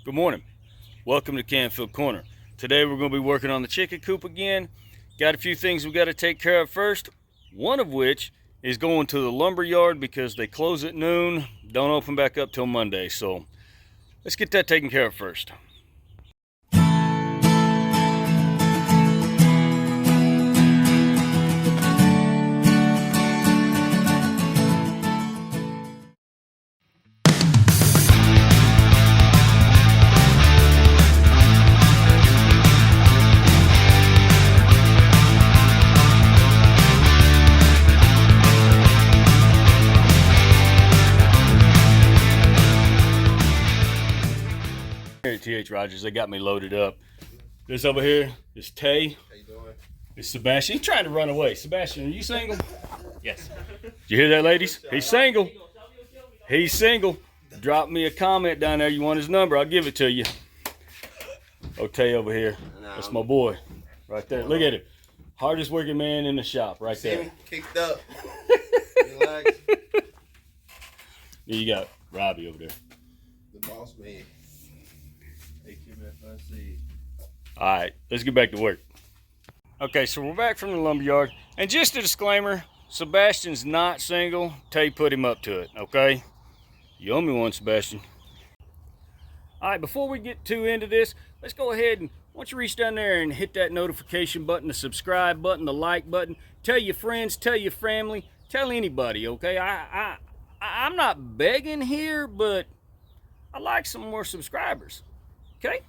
Good morning. Welcome to Canfield Corner. Today we're going to be working on the chicken coop again. Got a few things we got to take care of first. One of which is going to the lumber yard because they close at noon, don't open back up till Monday. So let's get that taken care of first. Here at TH Rogers, they got me loaded up. This over here is Tay. How you doing? It's Sebastian. He's trying to run away. Sebastian, are you single? Yes. Did you hear that, ladies? He's single. He's single. Drop me a comment down there. You want his number? I'll give it to you. Oh, Tay over here. That's my boy. Right there. Look at him. Hardest working man in the shop right there. Kicked up. Relax. You got Robbie over there. The boss man. All right, let's get back to work. Okay, so we're back from the lumberyard. And just a disclaimer, Sebastian's not single. Tay put him up to it, okay? You owe me one, Sebastian. All right, before we get too into this, let's go ahead and why don't you reach down there and hit that notification button, the subscribe button, the like button. Tell your friends, tell your family, tell anybody, okay? I'm not begging here, but I'd like some more subscribers, okay?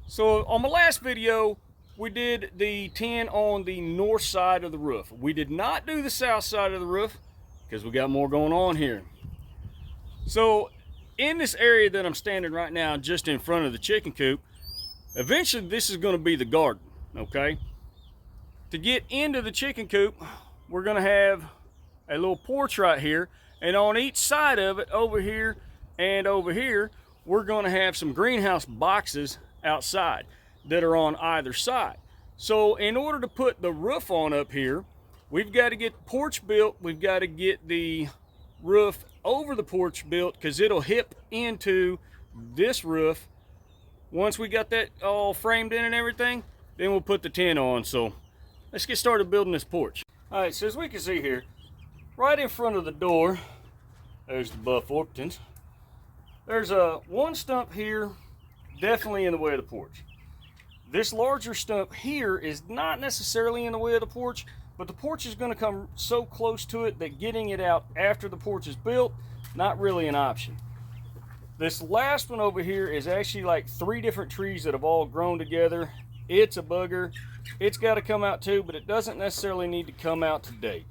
So on my last video, we did the tin on the north side of the roof. We did not do the south side of the roof because we got more going on here. So in this area that I'm standing right now, just in front of the chicken coop, eventually this is going to be the garden, okay? To get into the chicken coop, we're going to have a little porch right here, and on each side of it, over here and over here, we're going to have some greenhouse boxes outside that are on either side. So in order to put the roof on up here, we've got to get the porch built. We've got to get the roof over the porch built because it'll hip into this roof. Once we got that all framed in and everything, then we'll put the tin on. So let's get started building this porch. All right, so as we can see here, right in front of the door, there's the Buff Orpingtons. There's one stump here, definitely in the way of the porch. This larger stump here is not necessarily in the way of the porch, but the porch is going to come so close to it that getting it out after the porch is built, not really an option. This last one over here is actually like 3 different trees that have all grown together. It's a bugger. It's got to come out too, but it doesn't necessarily need to come out today.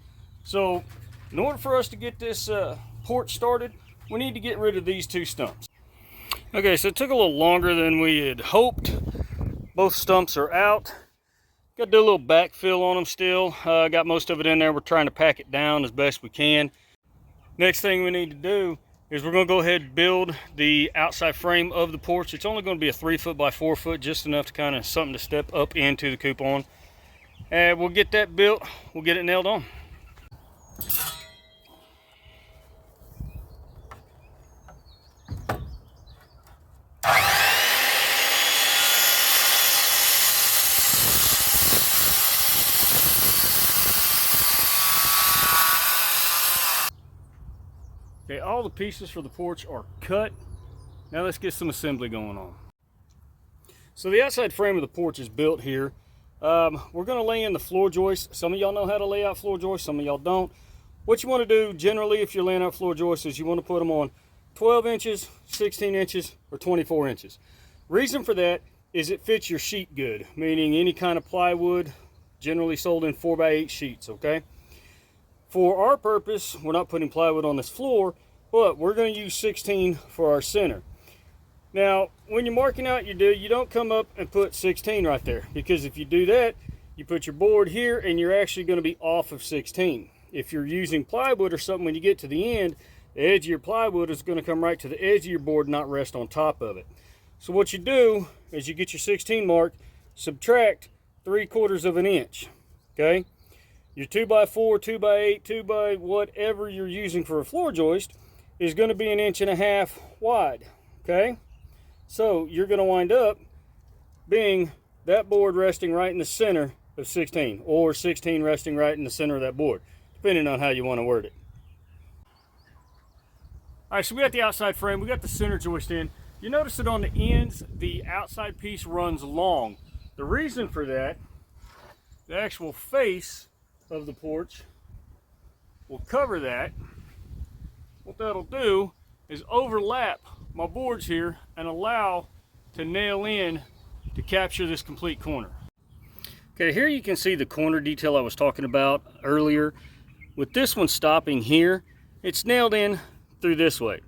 So in order for us to get this porch started, we need to get rid of these 2 stumps. Okay, so it took a little longer than we had hoped. Both stumps are out. Got to do a little backfill on them still. Got most of it in there. We're trying to pack it down as best we can. Next thing we need to do is we're going to go ahead and build the outside frame of the porch. It's only going to be a 3 foot by 4 foot, just enough to kind of something to step up into the coop on. And we'll get that built. We'll get it nailed on. Okay, all the pieces for the porch are cut. Now let's get some assembly going on. So the outside frame of the porch is built here. We're going to lay in the floor joists. Some of y'all know how to lay out floor joists, some of y'all don't. What you want to do generally if you're laying out floor joists is you want to put them on 12 inches, 16 inches, or 24 inches. Reason for that is it fits your sheet good, meaning any kind of plywood, generally sold in 4x8 sheets, okay? For our purpose, we're not putting plywood on this floor, but we're going to use 16 for our center. Now, when you're marking out your do, you don't come up and put 16 right there, because if you do that, you put your board here and you're actually going to be off of 16. If you're using plywood or something, when you get to the end, the edge of your plywood is going to come right to the edge of your board, not rest on top of it. So what you do is you get your 16 mark, subtract 3/4 of an inch, okay? Your 2x4, 2x8, 2x whatever you're using for a floor joist is going to be 1.5 inches wide, okay? So you're going to wind up being that board resting right in the center of 16, or 16 resting right in the center of that board, depending on how you want to word it. All right, so we got the outside frame, we got the center joist in. You notice that on the ends, the outside piece runs long. The reason for that, the actual face of the porch will cover that. What that'll do is overlap my boards here and allow to nail in to capture this complete corner. Okay, here you can see the corner detail I was talking about earlier. With this one stopping here, it's nailed in through this way.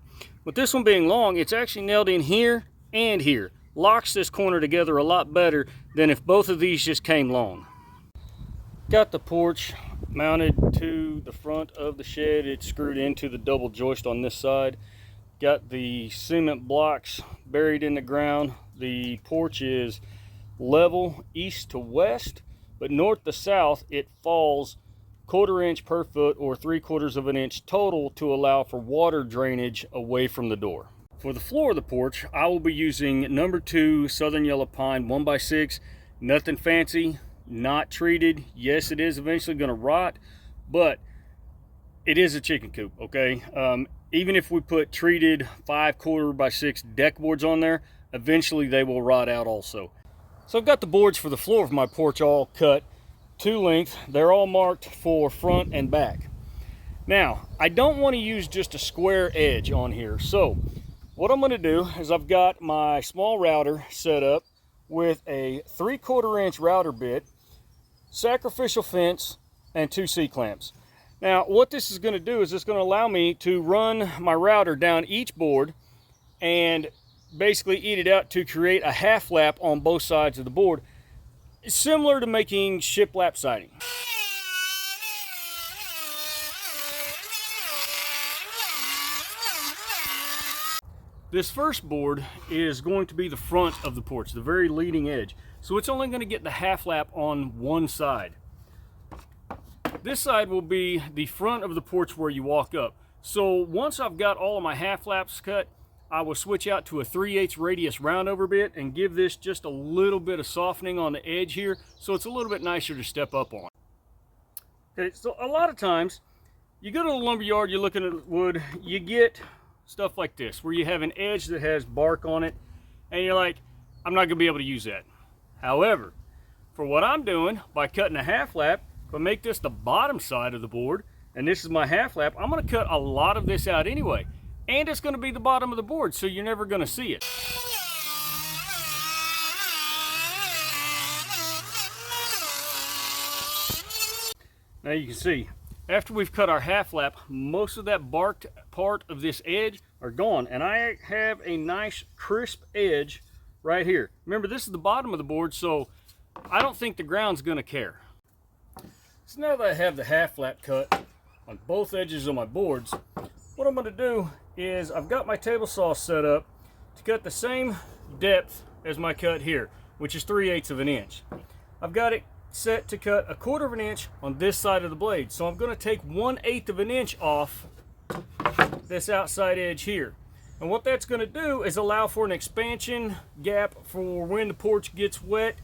With this one being long, it's actually nailed in here and here. Locks this corner together a lot better than if both of these just came long. Got the porch mounted to the front of the shed. It's screwed into the double joist on this side. Got the cement blocks buried in the ground. The porch is level east to west, but north to south it falls 1/4 inch per foot, or 3/4 of an inch total, to allow for water drainage away from the door. For the floor of the porch, I will be using number 2 Southern Yellow Pine 1x6. Nothing fancy, not treated. Yes, it is eventually going to rot, but it is a chicken coop, okay? Even if we put treated 5/4x6 deck boards on there, eventually they will rot out also. So I've got the boards for the floor of my porch all cut to length. They're all marked for front and back. Now, I don't want to use just a square edge on here. So what I'm going to do is I've got my small router set up with a 3/4 inch router bit, sacrificial fence, and 2 C-clamps. Now, what this is going to do is it's going to allow me to run my router down each board and basically eat it out to create a half lap on both sides of the board, similar to making shiplap siding. This first board is going to be the front of the porch, the very leading edge. So it's only going to get the half lap on one side. This side will be the front of the porch where you walk up. So once I've got all of my half laps cut, I will switch out to a 3/8 radius roundover bit and give this just a little bit of softening on the edge here, so it's a little bit nicer to step up on. Okay, so a lot of times you go to the lumber yard, you're looking at wood, you get stuff like this where you have an edge that has bark on it and you're like, I'm not gonna be able to use that. However, for what I'm doing, by cutting a half lap, if I make this the bottom side of the board and this is my half lap, I'm gonna cut a lot of this out anyway. And it's going to be the bottom of the board, so you're never going to see it. Now you can see, after we've cut our half lap, most of that barked part of this edge are gone. And I have a nice crisp edge right here. Remember, this is the bottom of the board, so I don't think the ground's going to care. So now that I have the half lap cut on both edges of my boards, what I'm going to do is I've got my table saw set up to cut the same depth as my cut here, which is 3/8 of an inch. I've got it set to cut 1/4 of an inch on this side of the blade. So I'm going to take 1/8 of an inch off this outside edge here. And what that's going to do is allow for an expansion gap for when the porch gets wet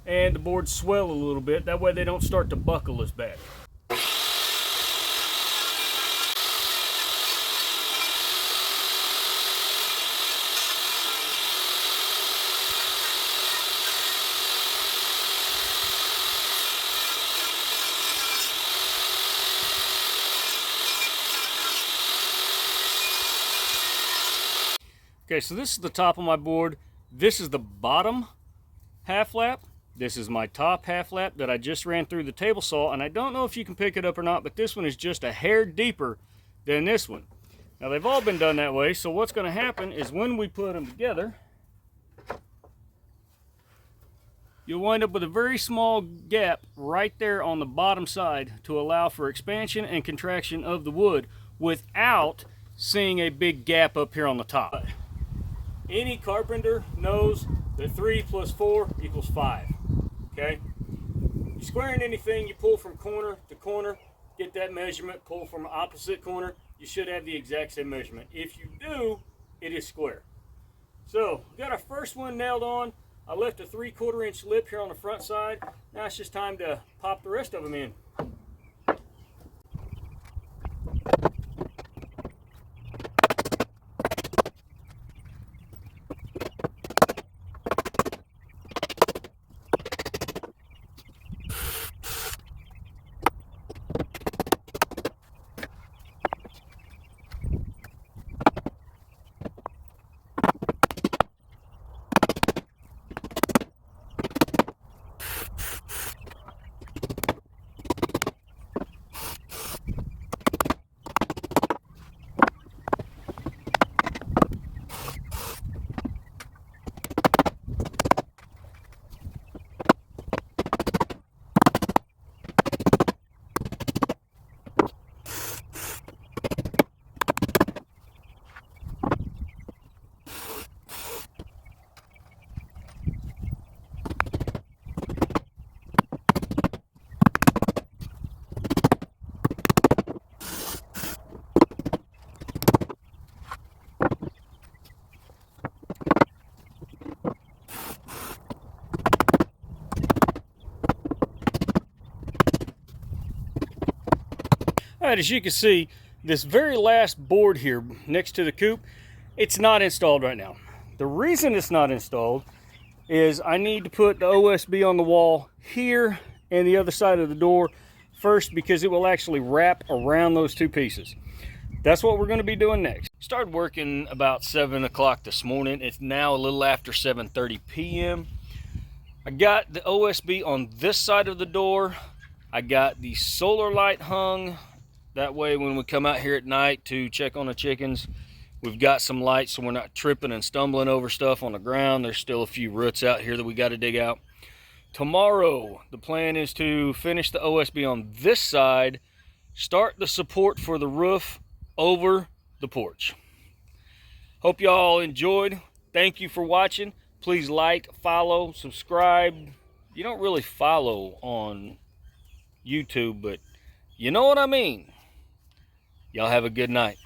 and the boards swell a little bit. That way they don't start to buckle as bad. Okay, so this is the top of my board. This is the bottom half lap. This is my top half lap that I just ran through the table saw, and I don't know if you can pick it up or not, but this one is just a hair deeper than this one. Now they've all been done that way, so what's going to happen is when we put them together, you'll wind up with a very small gap right there on the bottom side to allow for expansion and contraction of the wood without seeing a big gap up here on the top. Any carpenter knows that 3 + 4 = 5. Okay? You squaring anything, you pull from corner to corner, get that measurement, pull from opposite corner, you should have the exact same measurement. If you do, it is square. So we got our first one nailed on. I left a 3/4 inch lip here on the front side. Now it's just time to pop the rest of them in. All right, as you can see, this very last board here next to the coop, it's not installed right now. The reason it's not installed is I need to put the OSB on the wall here and the other side of the door first, because it will actually wrap around those two pieces. That's what we're going to be doing next. Started working about 7 o'clock this morning. It's now a little after 7:30 p.m. I got the OSB on this side of the door. I got the solar light hung. That way when we come out here at night to check on the chickens, we've got some light so we're not tripping and stumbling over stuff on the ground. There's still a few roots out here that we got to dig out. Tomorrow, the plan is to finish the OSB on this side, start the support for the roof over the porch. Hope y'all enjoyed. Thank you for watching. Please like, follow, subscribe. You don't really follow on YouTube, but you know what I mean. Y'all have a good night.